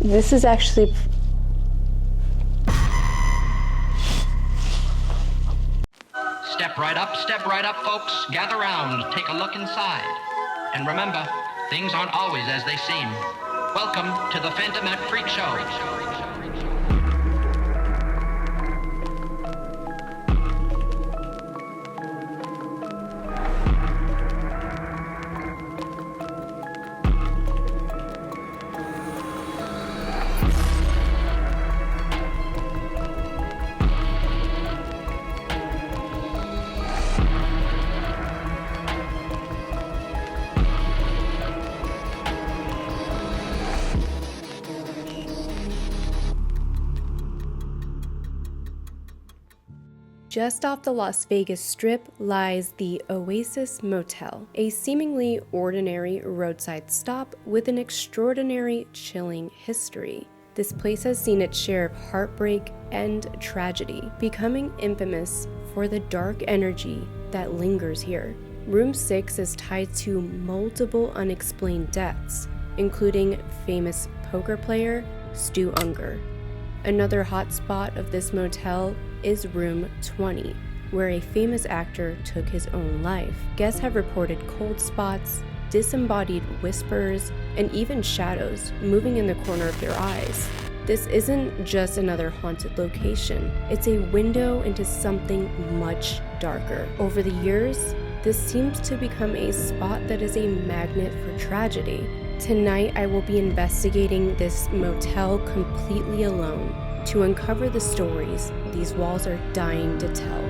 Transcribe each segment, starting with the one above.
This is actually... Step right up, folks. Gather round, take a look inside. And remember, things aren't always as they seem. Welcome to the Phantomette Freak Show. Just off the Las Vegas Strip lies the Oasis Motel, a seemingly ordinary roadside stop with an extraordinary, chilling history. This place has seen its share of heartbreak and tragedy, becoming infamous for the dark energy that lingers here. Room 6 is tied to multiple unexplained deaths, including famous poker player Stu Unger. Another hotspot of this motel is room 20, where a famous actor took his own life. Guests have reported cold spots, disembodied whispers, and even shadows moving in the corner of their eyes. This isn't just another haunted location, it's a window into something much darker. Over the years, this seems to become a spot that is a magnet for tragedy. Tonight, I will be investigating this motel completely alone to uncover the stories these walls are dying to tell.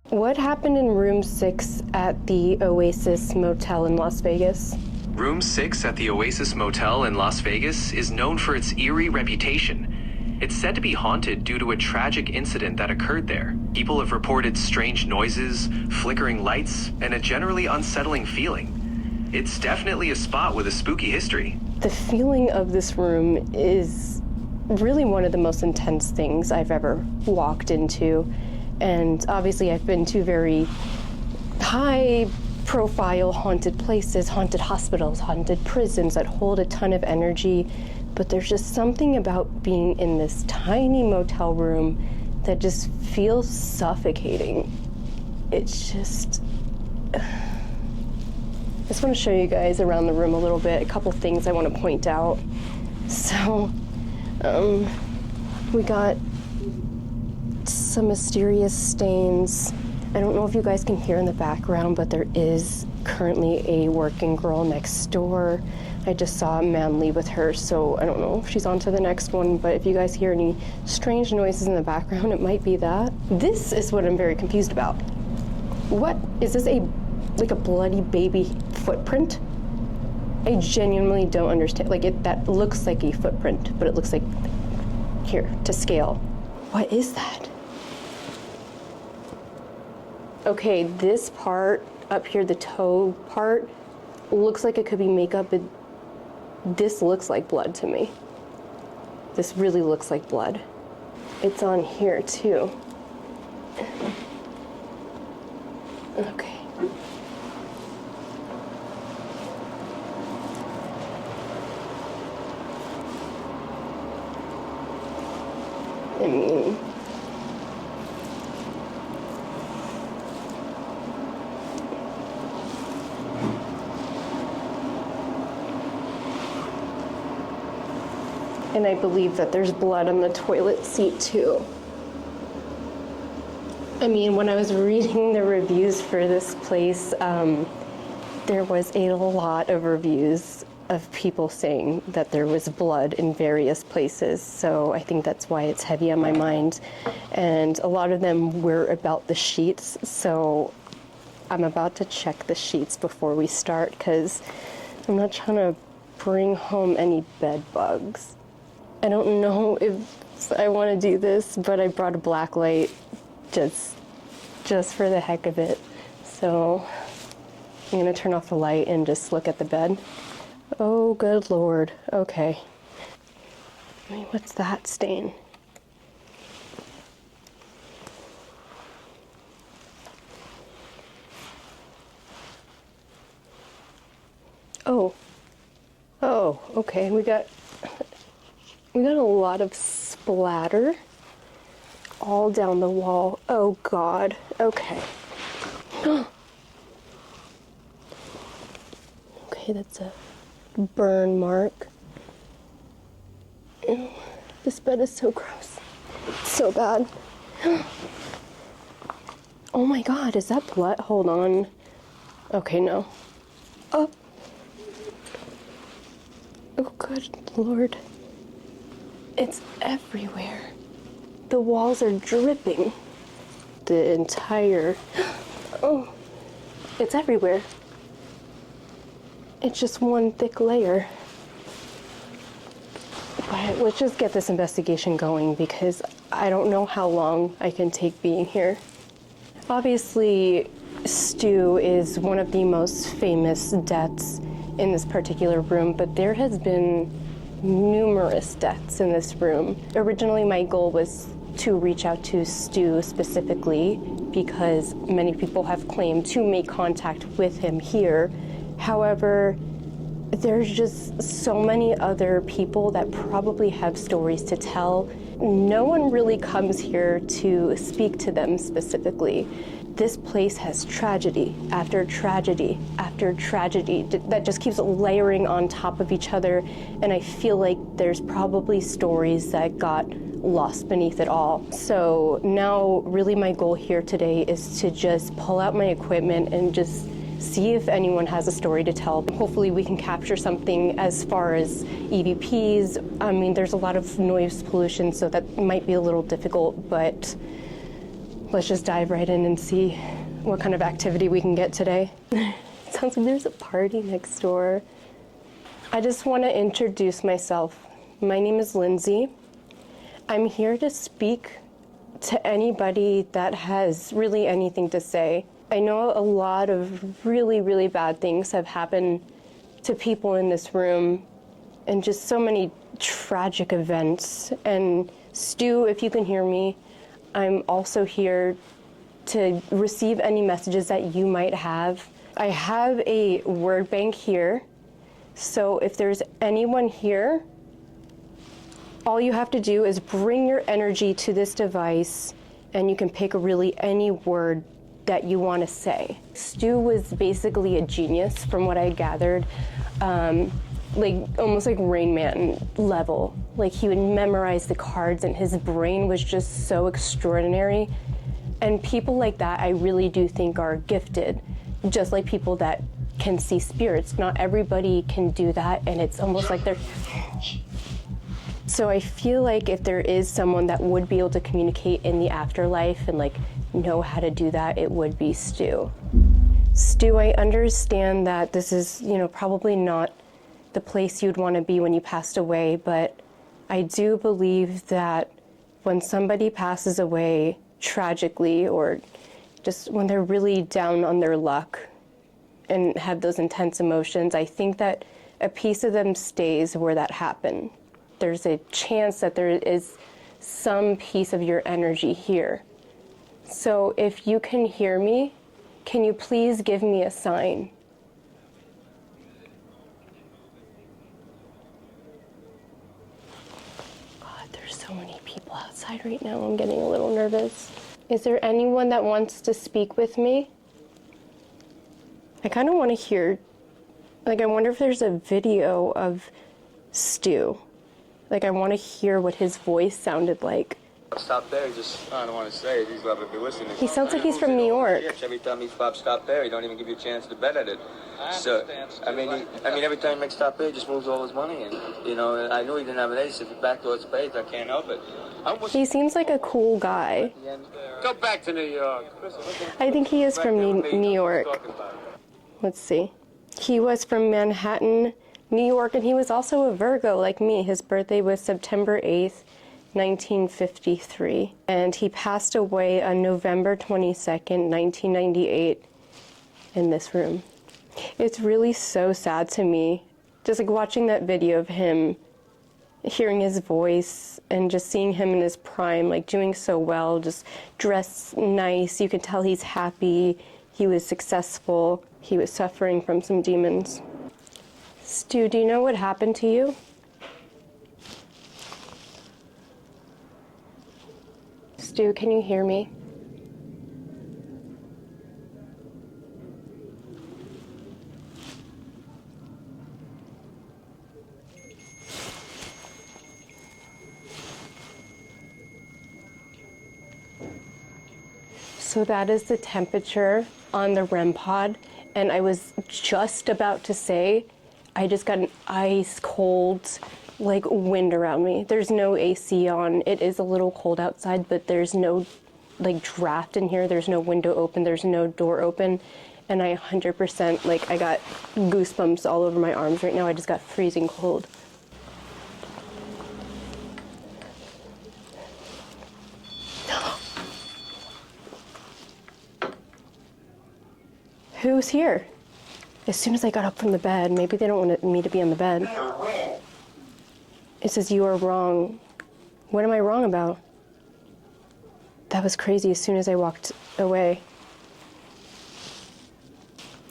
What happened in room 6 at the Oasis Motel in Las Vegas? Room 6 at the Oasis Motel in Las Vegas is known for its eerie reputation. It's said to be haunted due to a tragic incident that occurred there. People have reported strange noises, flickering lights, and a generally unsettling feeling. It's definitely a spot with a spooky history. The feeling of this room is really one of the most intense things I've ever walked into. And obviously I've been to very high-profile haunted places, haunted hospitals, haunted prisons that hold a ton of energy. But there's just something about being in this tiny motel room that just feels suffocating. It's just... I just want to show you guys around the room a little bit, a couple things I want to point out. So, we got some mysterious stains. I don't know if you guys can hear in the background, but there is currently a working girl next door. I just saw a man leave with her, so I don't know if she's on to the next one, but if you guys hear any strange noises in the background, it might be that. This is what I'm very confused about. What, is this like a bloody baby footprint? I genuinely don't understand. That looks like a footprint, but it looks like, here, to scale. What is that? Okay, this part up here, the toe part, looks like it could be makeup, but this looks like blood to me. This really looks like blood. It's on here too. Okay. I mean, and I believe that there's blood on the toilet seat too. I mean, when I was reading the reviews for this place, there was a lot of reviews of people saying that there was blood in various places, so I think that's why it's heavy on my mind. And a lot of them were about the sheets, so I'm about to check the sheets before we start, because I'm not trying to bring home any bed bugs. I don't know if I want to do this, but I brought a black light just for the heck of it. So I'm gonna turn off the light and just look at the bed. Oh, good Lord. Okay. I mean, what's that stain? Oh, okay, we got a lot of splatter all down the wall. Oh God, okay. Okay, that's a burn mark. Ew, this bed is so gross. So bad. Oh my God, is that blood? Hold on. Okay, no. Oh. Oh, good Lord. It's everywhere. The walls are dripping. The entire... Oh, it's everywhere. It's just one thick layer. But let's just get this investigation going because I don't know how long I can take being here. Obviously, Stu is one of the most famous deaths in this particular room, but there has been numerous deaths in this room. Originally, my goal was to reach out to Stu specifically because many people have claimed to make contact with him here. However, there's just so many other people that probably have stories to tell. No one really comes here to speak to them specifically. This place has tragedy after tragedy after tragedy that just keeps layering on top of each other, and I feel like there's probably stories that got lost beneath it all. So now really my goal here today is to just pull out my equipment and just see if anyone has a story to tell. Hopefully we can capture something as far as EVPs. I mean, there's a lot of noise pollution, so that might be a little difficult, but let's just dive right in and see what kind of activity we can get today. Sounds like there's a party next door. I just want to introduce myself. My name is Lindsay. I'm here to speak to anybody that has really anything to say. I know a lot of really, really bad things have happened to people in this room and just so many tragic events. And Stu, if you can hear me, I'm also here to receive any messages that you might have. I have a word bank here, so if there's anyone here, all you have to do is bring your energy to this device and you can pick really any word that you want to say. Stu was basically a genius from what I gathered, like almost like Rain Man level. Like he would memorize the cards and his brain was just so extraordinary. And people like that I really do think are gifted, just like people that can see spirits. Not everybody can do that, and it's almost like they're... So I feel like if there is someone that would be able to communicate in the afterlife and like know how to do that, it would be Stu. Stu, I understand that this is, probably not the place you'd want to be when you passed away, but I do believe that when somebody passes away tragically or just when they're really down on their luck and have those intense emotions, I think that a piece of them stays where that happened. There's a chance that there is some piece of your energy here. So if you can hear me, can you please give me a sign? God, there's so many people outside right now. I'm getting a little nervous. Is there anyone that wants to speak with me? I kind of want to hear, I wonder if there's a video of Stu. I want to hear what his voice sounded like. Stop there, I don't want to say it, he's got to be listening. He sounds like he's from New York. Every time he stops, stop there, he don't even give you a chance to bet at it. So, I mean, every time he makes stop there, he just moves all his money in. And I knew he didn't have an ace. If he backed door spades, I can't help it. He seems like a cool guy. Go back to New York. I think he is from New York. Let's see. He was from Manhattan, New York, and he was also a Virgo like me. His birthday was September 8th, 1953. And he passed away on November 22nd, 1998 in this room. It's really so sad to me, just watching that video of him, hearing his voice and just seeing him in his prime, doing so well, just dressed nice. You could tell he's happy, he was successful, he was suffering from some demons. Stu, do you know what happened to you? Stu, can you hear me? So that is the temperature on the REM pod, and I was just about to say, I just got an ice cold, like, wind around me. There's no AC on. It is a little cold outside, but there's no, like, draft in here. There's no window open. There's no door open. And I 100%, like, I got goosebumps all over my arms right now. I just got freezing cold. Who's here? As soon as I got up from the bed, maybe they don't want me to be on the bed. It says, you are wrong. What am I wrong about? That was crazy as soon as I walked away.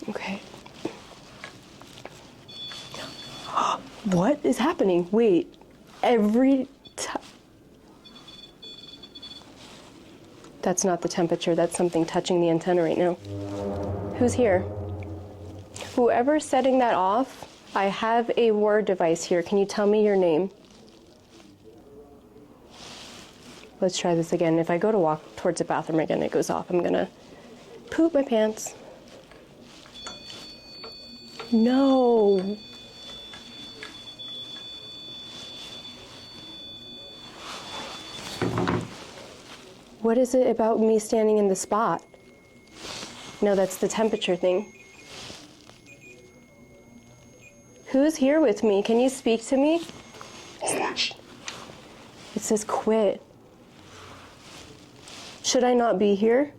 Okay. What is happening? Wait, every time. That's not the temperature, that's something touching the antenna right now. Who's here? Whoever's setting that off, I have a word device here. Can you tell me your name? Let's try this again. If I go to walk towards the bathroom again, it goes off. I'm gonna poop my pants. No. What is it about me standing in the spot? No, that's the temperature thing. Who's here with me? Can you speak to me? It says quit. Should I not be here?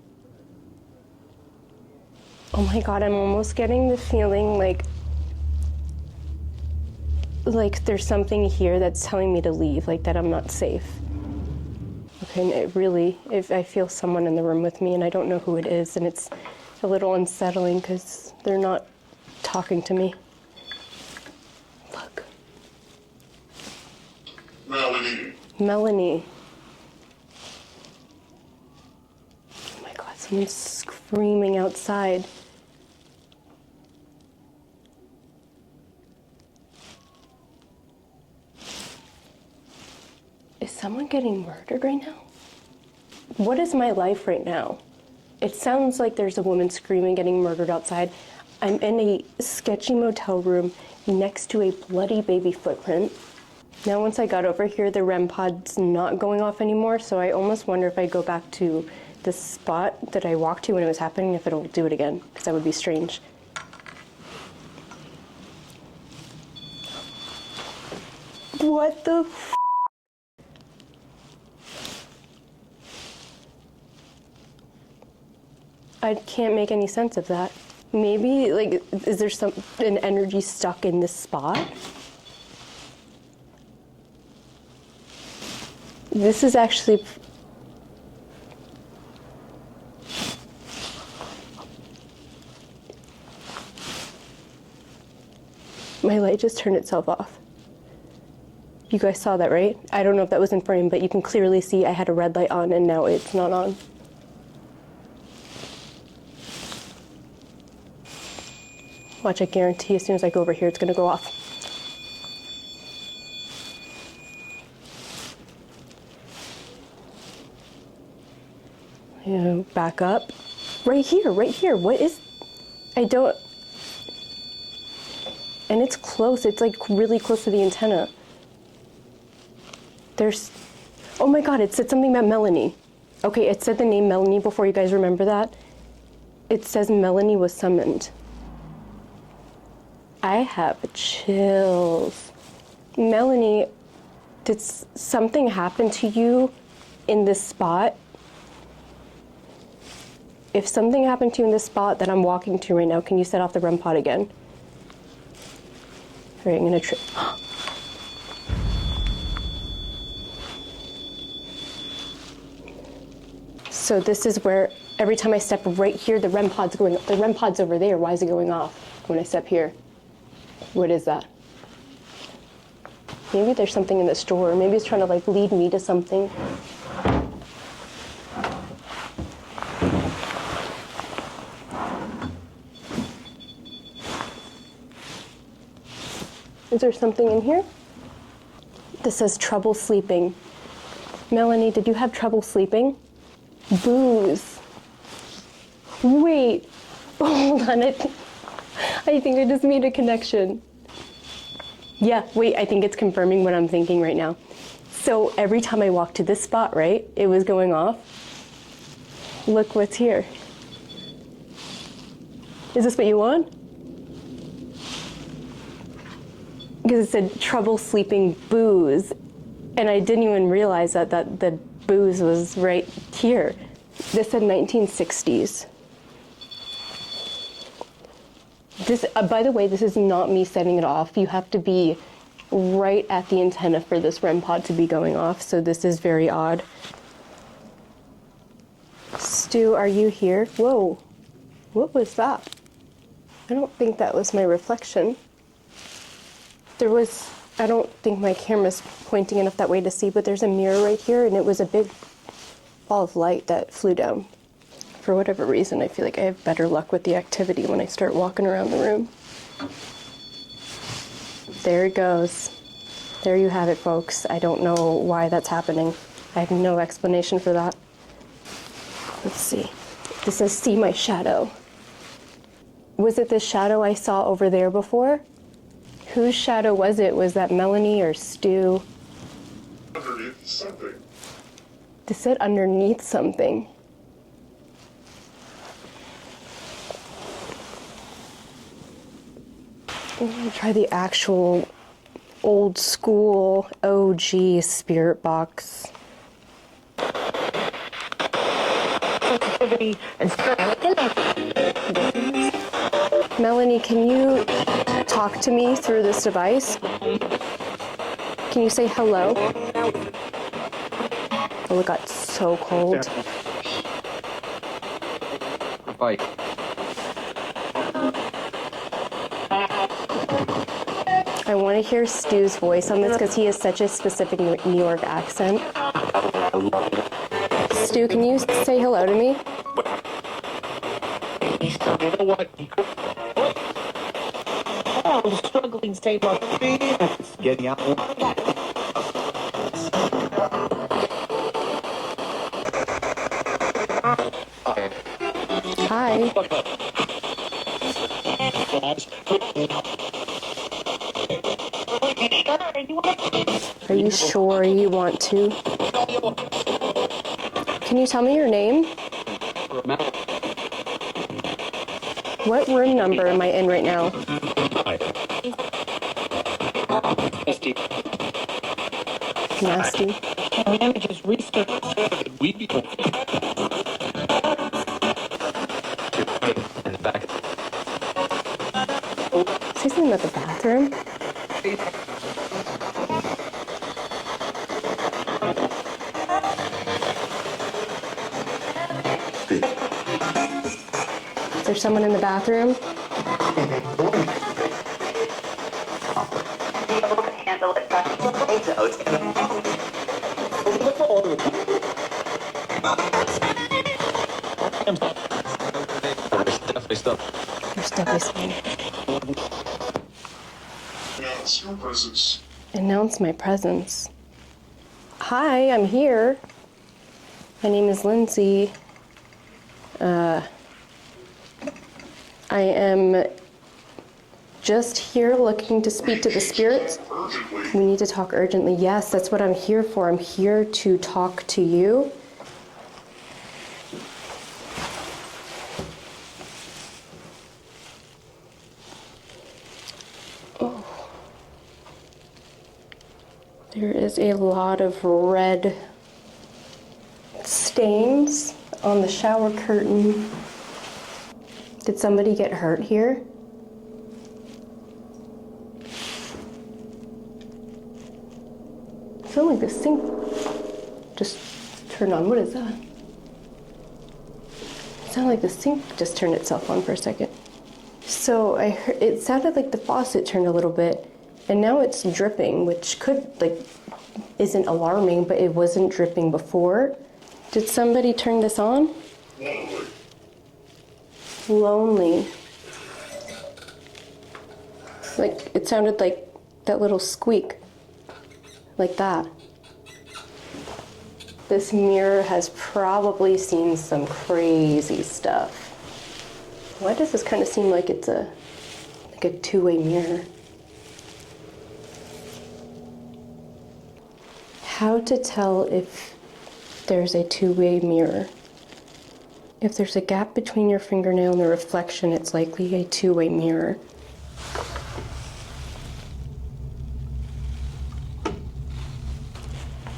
Oh my God, I'm almost getting the feeling like there's something here that's telling me to leave, like that I'm not safe. Okay, and it really, if I feel someone in the room with me and I don't know who it is, and it's a little unsettling because they're not talking to me. Look. Melanie. Oh my God, someone's screaming outside. Is someone getting murdered right now? What is my life right now? It sounds like there's a woman screaming, getting murdered outside. I'm in a sketchy motel room next to a bloody baby footprint. Now, once I got over here, the REM pod's not going off anymore, so I almost wonder if I go back to the spot that I walked to when it was happening, if it'll do it again, because that would be strange. What the f***? I can't make any sense of that. Maybe, like, is there an energy stuck in this spot? This is actually... My light just turned itself off. You guys saw that, right? I don't know if that was in frame, but you can clearly see I had a red light on and now it's not on. Watch, I guarantee as soon as I go over here, it's gonna go off. Back up. Right here, what is... I don't... And it's close, it's like really close to the antenna. There's... Oh my God, it said something about Melanie. Okay, it said the name Melanie before, you guys remember that? It says Melanie was summoned. I have chills. Melanie, did something happen to you in this spot? If something happened to you in this spot that I'm walking to right now, can you set off the REM pod again? All right, I'm gonna trip. So this is where every time I step right here, the REM pod's going up. The REM pod's over there. Why is it going off when I step here? What is that? Maybe there's something in this door. Maybe it's trying to like lead me to something. Is there something in here? This says trouble sleeping. Melanie, did you have trouble sleeping? Booze. Wait, hold on. I think I just made a connection. Yeah, wait, I think it's confirming what I'm thinking right now. So every time I walked to this spot, right, it was going off. Look what's here. Is this what you want? Because it said trouble sleeping booze, and I didn't even realize that the booze was right here. This said 1960s. This, by the way, this is not me setting it off. You have to be right at the antenna for this REM pod to be going off, so this is very odd. Stu, are you here? Whoa, what was that? I don't think that was my reflection. I don't think my camera's pointing enough that way to see, but there's a mirror right here, and it was a big ball of light that flew down. For whatever reason, I feel like I have better luck with the activity when I start walking around the room. There it goes. There you have it, folks. I don't know why that's happening. I have no explanation for that. Let's see. This says, see my shadow. Was it this shadow I saw over there before? Whose shadow was it? Was that Melanie or Stu? Underneath something. This said underneath something. I'm gonna try the actual old school OG spirit box. Melanie, can you talk to me through this device? Can you say hello? Oh, it got so cold. Bye. I want to hear Stu's voice on this because he has such a specific New York accent. Stu, can you say hello to me? You know what? Oh, I'm struggling to stay my feet. It's getting out. Hi. Are you sure you want to? Can you tell me your name? What room number am I in right now? Nasty. Manager's research. Say something about the bathroom. Is there someone in the bathroom? There's definitely someone. Announce your presence. Announce my presence. Hi, I'm here. My name is Lindsay. I am just here looking to speak to the spirits. We need to talk urgently. Yes, that's what I'm here for. I'm here to talk to you. Oh. There is a lot of red stains on the shower curtain. Did somebody get hurt here? I feel like the sink just turned on. What is that? It sounded like the sink just turned itself on for a second. So I heard, it sounded like the faucet turned a little bit, And now it's dripping, which isn't alarming, but it wasn't dripping before. Did somebody turn this on? Lonely. Like, it sounded like that little squeak. Like that. This mirror has probably seen some crazy stuff. Why does this kind of seem like it's a two-way mirror? How to tell if there's a two-way mirror? If there's a gap between your fingernail and the reflection, it's likely a two-way mirror.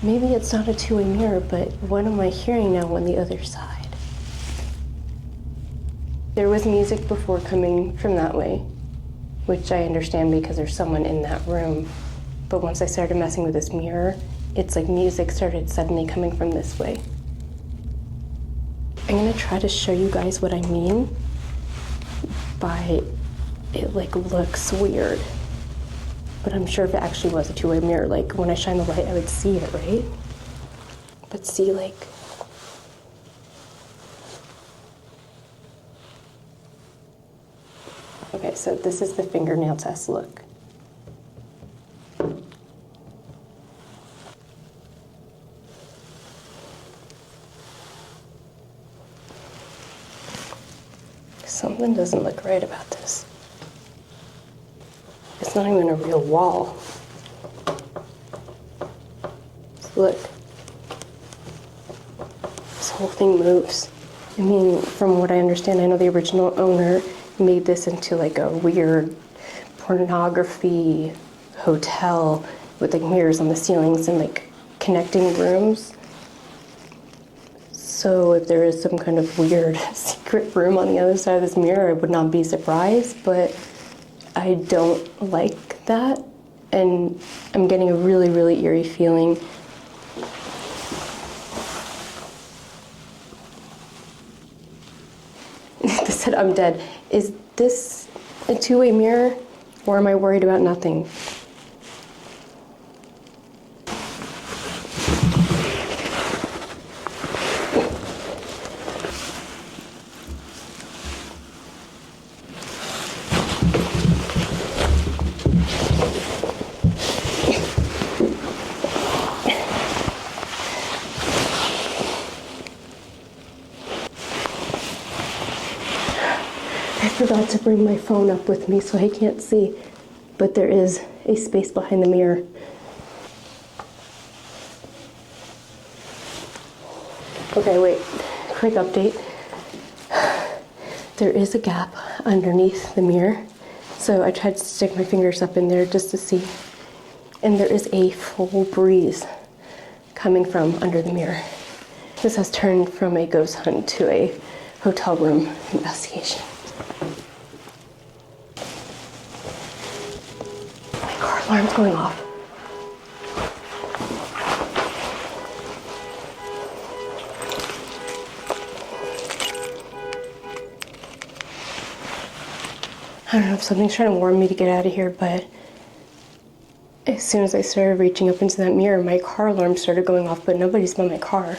Maybe it's not a two-way mirror, but what am I hearing now on the other side? There was music before coming from that way, which I understand because there's someone in that room. But once I started messing with this mirror, it's like music started suddenly coming from this way. I'm gonna try to show you guys what I mean by it looks weird. But I'm sure if it actually was a two-way mirror, when I shine the light, I would see it, right? But see, okay, so this is the fingernail test look. Something doesn't look right about this. It's not even a real wall. Look. This whole thing moves. I mean, from what I understand, I know the original owner made this into a weird pornography hotel with mirrors on the ceilings and connecting rooms. So if there is some kind of weird secret room on the other side of this mirror, I would not be surprised, but I don't like that, and I'm getting a really, really eerie feeling. They said I'm dead. Is this a two-way mirror, or am I worried about nothing? I forgot to bring my phone up with me, so I can't see, but there is a space behind the mirror. Okay, wait, quick update. There is a gap underneath the mirror, so I tried to stick my fingers up in there just to see, and there is a full breeze coming from under the mirror. This has turned from a ghost hunt to a hotel room investigation. My car alarm's going off. I don't know if something's trying to warn me to get out of here, but as soon as I started reaching up into that mirror, my car alarm started going off, but nobody's by my car.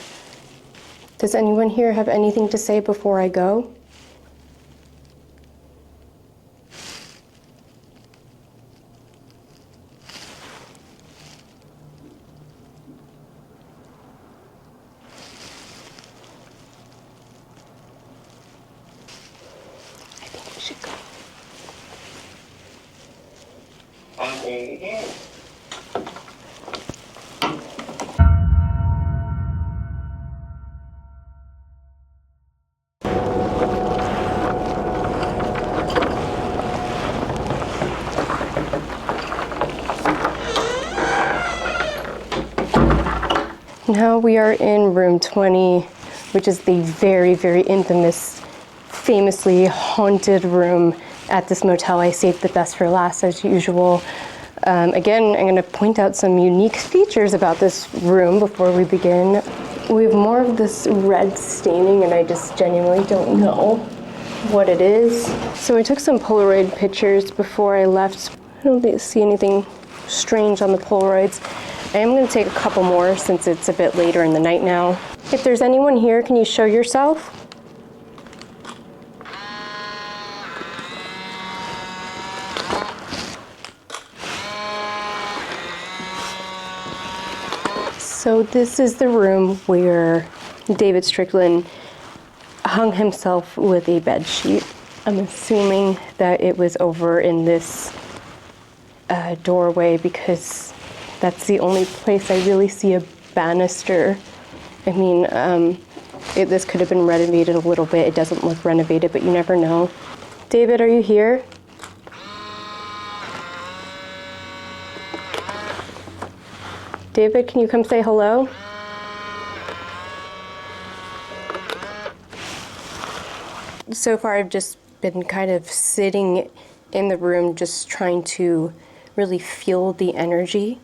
Does anyone here have anything to say before I go? I think we should go. Now we are in room 20, which is the very, very infamous, famously haunted room at this motel. I saved the best for last, as usual. Again, I'm going to point out some unique features about this room before we begin. We have more of this red staining, and I just genuinely don't know what it is. So I took some Polaroid pictures before I left. I don't see anything strange on the Polaroids. I am going to take a couple more since it's a bit later in the night now. If there's anyone here, can you show yourself? So this is the room where David Strickland hung himself with a bed sheet. I'm assuming that it was over in this doorway because that's the only place I really see a banister. I mean, this could have been renovated a little bit. It doesn't look renovated, but you never know. David, are you here? David, can you come say hello? So far, I've just been kind of sitting in the room, just trying to really feel the energy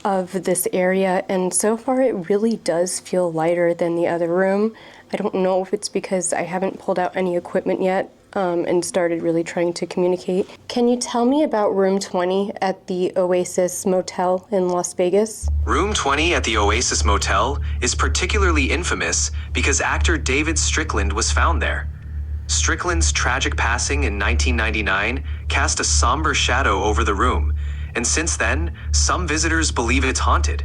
of this area. And so far, it really does feel lighter than the other room. I don't know if it's because I haven't pulled out any equipment yet and started really trying to communicate. Can you tell me about room 20 at the Oasis Motel in Las Vegas? Room 20 at the Oasis Motel is particularly infamous because actor David Strickland was found there. Strickland's tragic passing in 1999 cast a somber shadow over the room, and since then, some visitors believe it's haunted.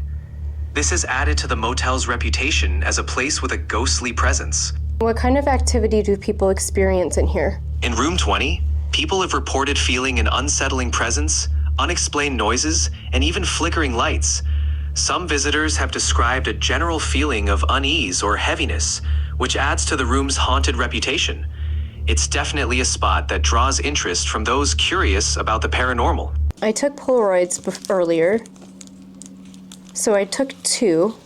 This has added to the motel's reputation as a place with a ghostly presence. What kind of activity do people experience in here? In room 20, people have reported feeling an unsettling presence, unexplained noises, and even flickering lights. Some visitors have described a general feeling of unease or heaviness, which adds to the room's haunted reputation. It's definitely a spot that draws interest from those curious about the paranormal. I took Polaroids earlier, so I took 2.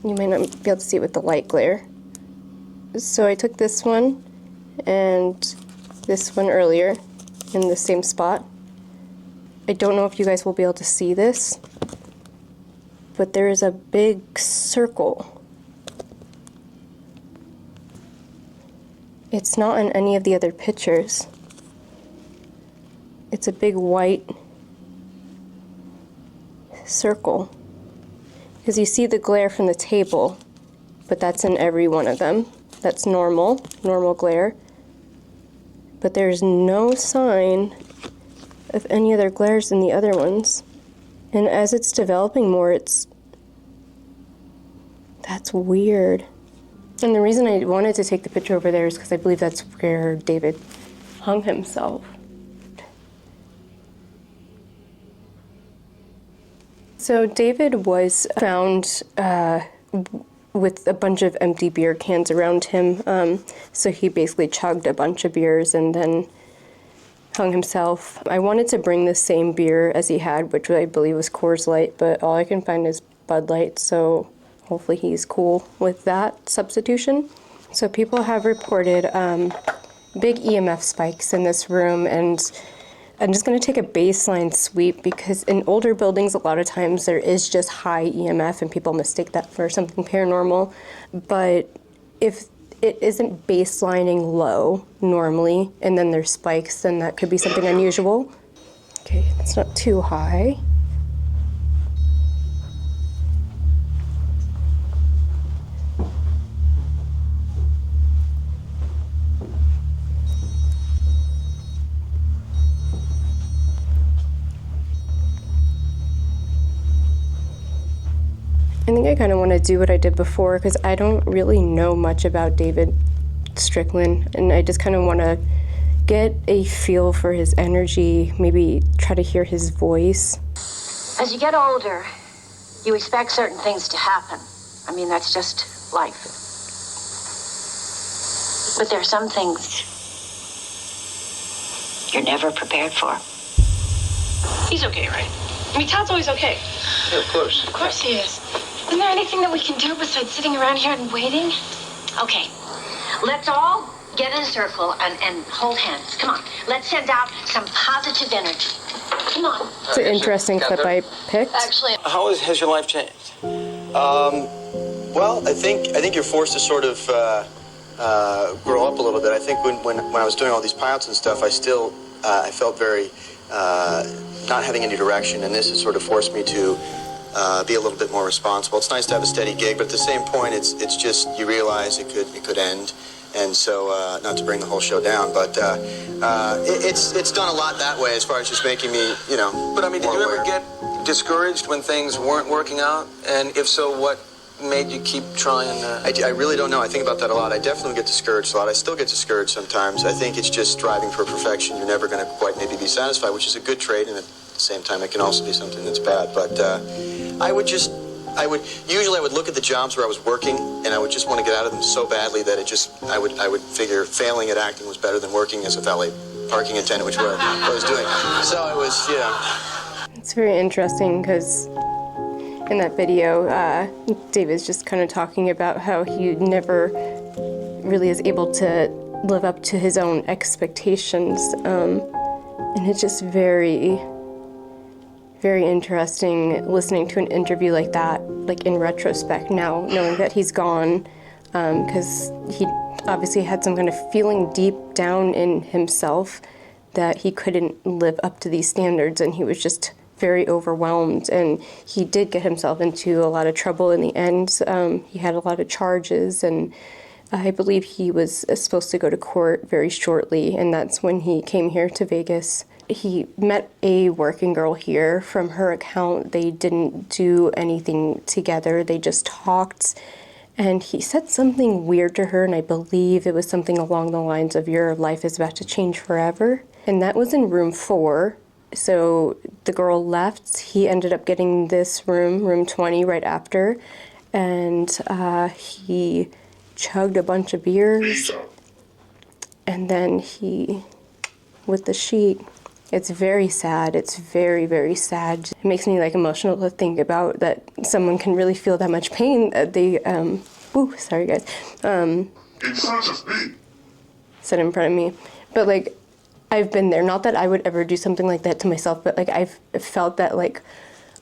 You might not be able to see it with the light glare. So I took this one and this one earlier in the same spot. I don't know if you guys will be able to see this, but there is a big circle. It's not in any of the other pictures. It's a big white circle. Because you see the glare from the table, but that's in every one of them. That's normal glare. But there's no sign of any other glares in the other ones. And as it's developing more, that's weird. And the reason I wanted to take the picture over there is because I believe that's where David hung himself. So David was found with a bunch of empty beer cans around him. So he basically chugged a bunch of beers and then hung himself. I wanted to bring the same beer as he had, which I believe was Coors Light, but all I can find is Bud Light, so hopefully he's cool with that substitution. So people have reported big EMF spikes in this room, and I'm just going to take a baseline sweep because in older buildings, a lot of times there is just high EMF and people mistake that for something paranormal. But if it isn't baselining low normally and then there's spikes, then that could be something unusual. Okay, it's not too high. I think I kind of want to do what I did before because I don't really know much about David Strickland, and I just kind of want to get a feel for his energy, maybe try to hear his voice. As you get older, you expect certain things to happen. I mean, that's just life. But there are some things you're never prepared for. He's okay, right? I mean, Todd's always okay. Yeah, of course. Of course he is. Isn't there anything that we can do besides sitting around here and waiting? Okay, let's all get in a circle and hold hands. Come on, let's send out some positive energy. Come on. It's an interesting clip I picked. Actually, How has your life changed? Well, I think you're forced to sort of grow up a little bit. I think when I was doing all these pilots and stuff, I felt very not having any direction, and this has sort of forced me to be a little bit more responsible. It's nice to have a steady gig, but at the same point, it's just you realize it could end, and so not to bring the whole show down, but it's done a lot that way as far as just making me, you know. But I mean, did more you ever aware. get discouraged when things weren't working out? And if so, what made you keep trying? I really don't know. I think about that a lot. I definitely get discouraged a lot. I still get discouraged sometimes. I think it's just striving for perfection. You're never going to quite maybe be satisfied, which is a good trait, and at the same time, it can also be something that's bad. But I would look at the jobs where I was working, and I would just want to get out of them so badly that I would figure failing at acting was better than working as a valet parking attendant, which was what I was doing. So it was, It's very interesting because in that video, David's just kind of talking about how he never really is able to live up to his own expectations. And it's just very, very interesting listening to an interview like that, like in retrospect now, knowing that he's gone, because he obviously had some kind of feeling deep down in himself that he couldn't live up to these standards, and he was just very overwhelmed, and he did get himself into a lot of trouble in the end. He had a lot of charges, and I believe he was supposed to go to court very shortly, and that's when he came here to Vegas. He met a working girl here. From her account, they didn't do anything together. They just talked, and he said something weird to her, and I believe it was something along the lines of, your life is about to change forever. And that was in room 4. So the girl left. He ended up getting this room 20, right after, and he chugged a bunch of beers, and then he, with the sheet. It's very sad. It's very, very sad. It makes me like emotional to think about that someone can really feel that much pain. They, sorry guys. Said in front of me, but like, I've been there. Not that I would ever do something like that to myself, but like I've felt that like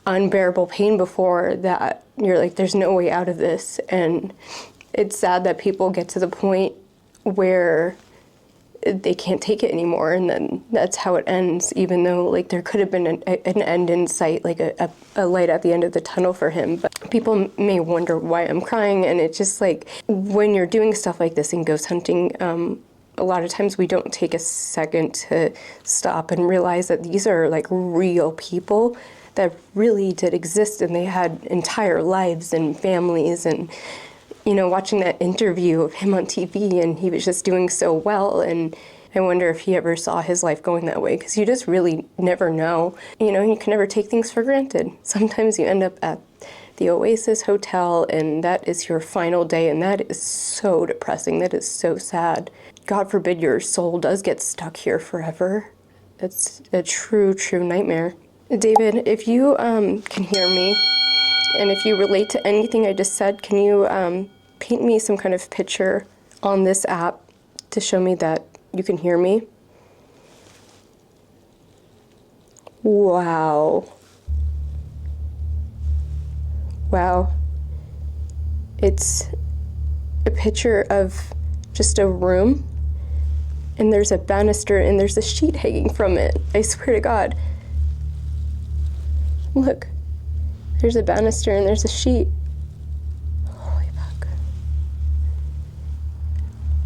unbearable pain before, that you're like, there's no way out of this. And it's sad that people get to the point where they can't take it anymore, and then that's how it ends, even though like there could have been an end in sight, like a light at the end of the tunnel for him. But people may wonder why I'm crying, and it's just like, when you're doing stuff like this in ghost hunting, a lot of times we don't take a second to stop and realize that these are like real people that really did exist, and they had entire lives and families. And you know, watching that interview of him on TV, and he was just doing so well, and I wonder if he ever saw his life going that way, because you just really never know. You know, you can never take things for granted. Sometimes you end up at the Oasis Hotel, and that is your final day, and that is so depressing. That is so sad. God forbid your soul does get stuck here forever. It's a true, true nightmare. David, if you can hear me, and if you relate to anything I just said, can you paint me some kind of picture on this app to show me that you can hear me? Wow. Wow. It's a picture of just a room, and there's a banister, and there's a sheet hanging from it. I swear to God. Look. There's a banister and there's a sheet. Holy fuck.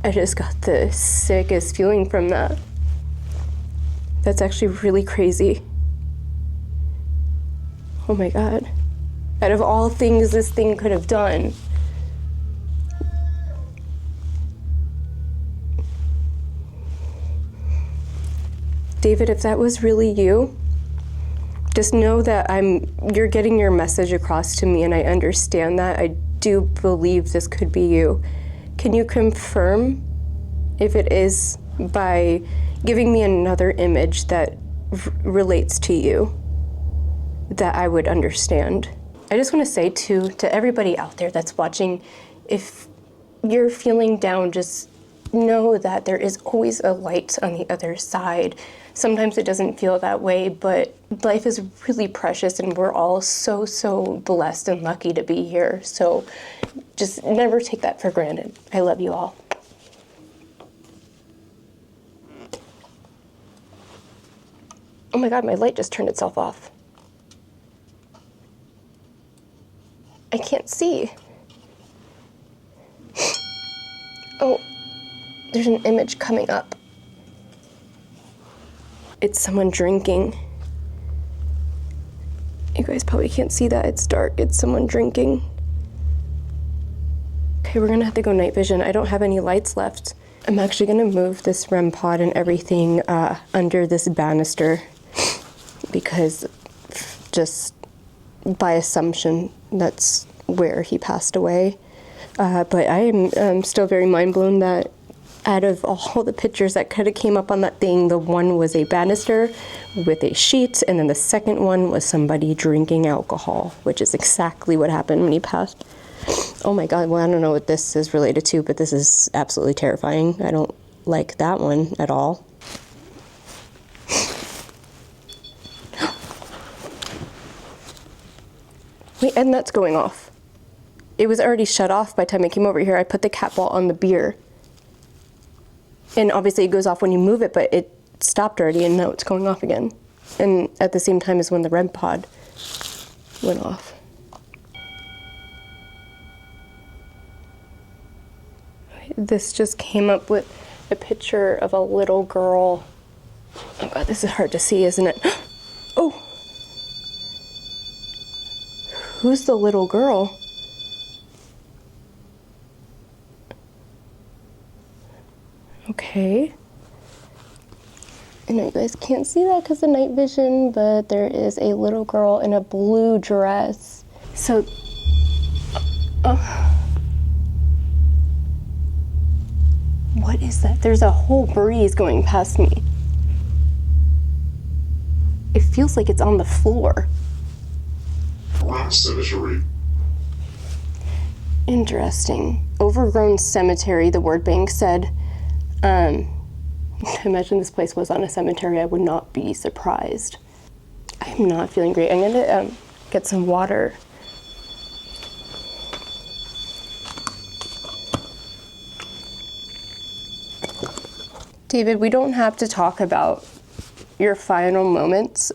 I just got the sickest feeling from that. That's actually really crazy. Oh my God. Out of all things this thing could have done. David, if that was really you, just know that you're getting your message across to me, and I understand that. I do believe this could be you. Can you confirm if it is by giving me another image that relates to you, that I would understand? I just want to say to everybody out there that's watching, if you're feeling down, just know that there is always a light on the other side. Sometimes it doesn't feel that way, but life is really precious, and we're all so, so blessed and lucky to be here. So just never take that for granted. I love you all. Oh my God, my light just turned itself off. I can't see. Oh, there's an image coming up. It's someone drinking. You guys probably can't see that, it's dark. It's someone drinking. Okay, we're gonna have to go night vision. I don't have any lights left. I'm actually gonna move this REM pod and everything under this banister because just by assumption, that's where he passed away. But I am still very mind blown that out of all the pictures that could have came up on that thing, the one was a banister with a sheet, and then the second one was somebody drinking alcohol, which is exactly what happened when he passed. Oh my God, well, I don't know what this is related to, but this is absolutely terrifying. I don't like that one at all. Wait, and that's going off. It was already shut off by the time I came over here. I put the cat ball on the beer. And obviously it goes off when you move it, but it stopped already and now it's going off again. And at the same time as when the REM pod went off. This just came up with a picture of a little girl. Oh God, this is hard to see, isn't it? Oh! Who's the little girl? Okay. I know you guys can't see that because of night vision, but there is a little girl in a blue dress. So, what is that? There's a whole breeze going past me. It feels like it's on the floor. Cemetery. Interesting. Overgrown cemetery, the word bank said. Imagine this place was on a cemetery, I would not be surprised. I'm not feeling great. I'm gonna get some water. David, we don't have to talk about your final moments.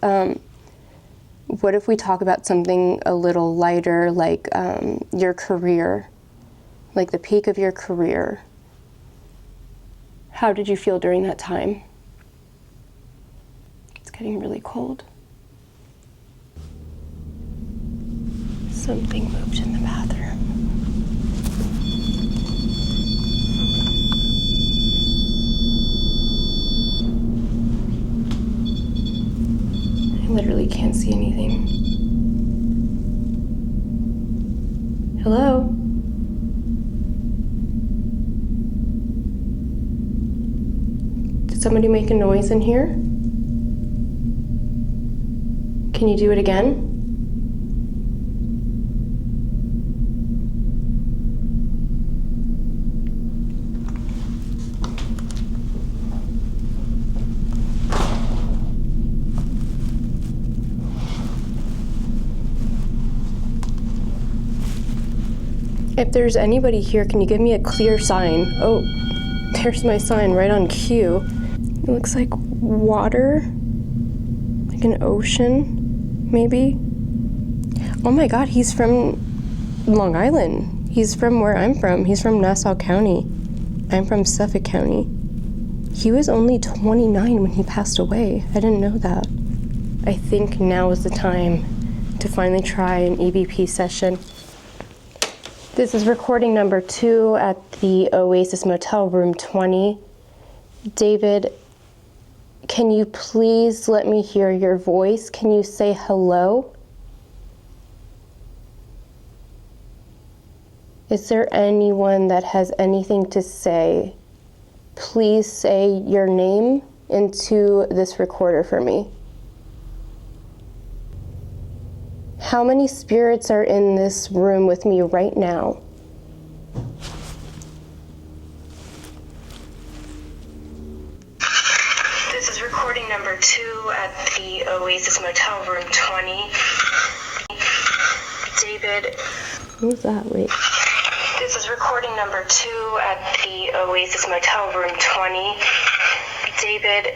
What if we talk about something a little lighter, like your career, like the peak of your career? How did you feel during that time? It's getting really cold. Something moved in the bathroom. I literally can't see anything. Hello? Did somebody make a noise in here? Can you do it again? If there's anybody here, can you give me a clear sign? Oh, there's my sign right on cue. It looks like water, like an ocean, maybe. Oh my God, he's from Long Island. He's from where I'm from. He's from Nassau County. I'm from Suffolk County. He was only 29 when he passed away. I didn't know that. I think now is the time to finally try an EVP session. This is recording number 2 at the Oasis Motel, room 20. David, can you please let me hear your voice? Can you say hello? Is there anyone that has anything to say? Please say your name into this recorder for me. How many spirits are in this room with me right now? This is recording number 2 at the Oasis Motel, room 20. David. What was that? Wait. This is recording number 2 at the Oasis Motel, room 20. David,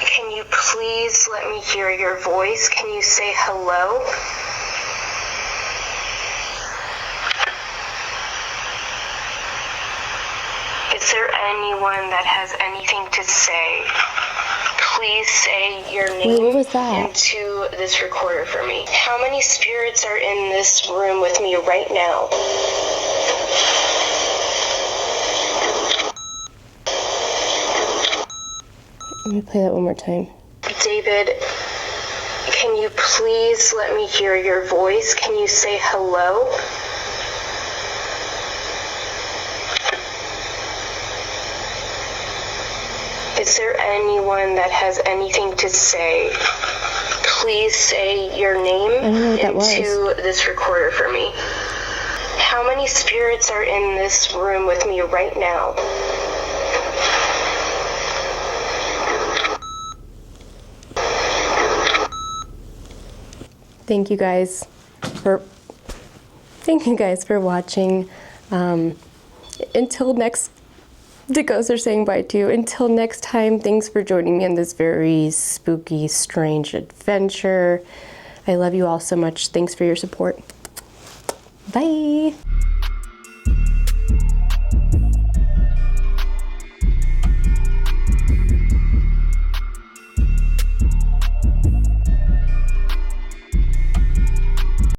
can you please let me hear your voice? Can you say hello? Is there anyone that has anything to say? Please say your name what was that? into this recorder for me. How many spirits are in this room with me right now? Let me play that one more time. David, can you please let me hear your voice? Can you say hello? Is there anyone that has anything to say? Please say your name into this recorder for me. How many spirits are in this room with me right now? Thank you guys for watching. Until next, the ghosts are saying bye to you. Until next time, thanks for joining me on this very spooky, strange adventure. I love you all so much. Thanks for your support. Bye.